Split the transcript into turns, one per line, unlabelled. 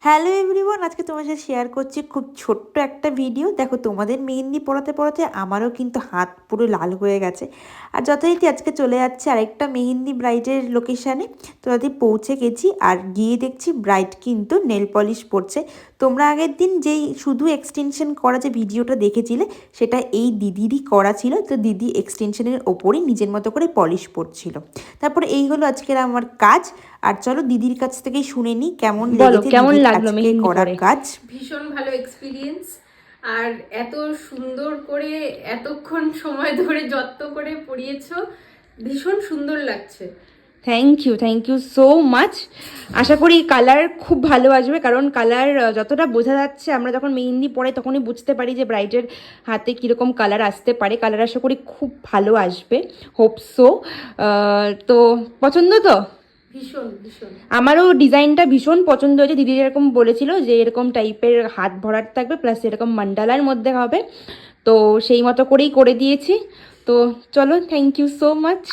Hello everyone, আজকে তোমার সাথে শেয়ার করছি খুব ছোট্ট একটা ভিডিও। দেখো, তোমাদের মেহেন্দি পড়াতে পড়াতে আমারও কিন্তু হাত পুরো লাল হয়ে গেছে। আর যথারীতি আজকে চলে যাচ্ছে আরেকটা মেহেন্দি ব্রাইডের লোকেশানে। তো তাদের পৌঁছে গেছি আর গিয়ে দেখছি ব্রাইড কিন্তু নেল পলিশ পরছে। তোমরা আগের দিন যেই শুধু এক্সটেনশন করা যে ভিডিওটা দেখেছিলে, সেটা এই দিদিরই করা ছিল। তো দিদি এক্সটেনশনের ওপরই নিজের মতো করে পলিশ পড়ছিল। তারপরে এই হলো আজকের আমার কাজ। আর চলো দিদির কাছ থেকেই শুনে নিই কেমন লেগেছে দিদির আজকে করা কাজ।
ভীষণ ভালো এক্সপিরিয়েন্স। আর এত সুন্দর করে এতক্ষণ সময় ধরে যত্ন করে পড়িয়েছো, ভীষণ সুন্দর লাগছে।
Thank you so much. আশা করি কালার খুব ভালো আসবে, কারণ কালার যতটা বোঝা যাচ্ছে, আমরা যখন মেহেন্দি পড়াই তখনই বুঝতে পারি যে ব্রাইডের হাতে কীরকম কালার আসতে পারে। কালার আশা করি খুব ভালো আসবে, হোপ সো। তো পছন্দ তো?
ভীষণ ভীষণ।
আমারও ডিজাইনটা ভীষণ পছন্দ হয়েছে। দিদি যেরকম বলেছিল যে এরকম টাইপের হাত ভরাট থাকবে, প্লাস এরকম মান্ডালার মধ্যে হবে, তো সেই মতো করেই করে দিয়েছি। তো চলো, থ্যাংক ইউ সো মাচ।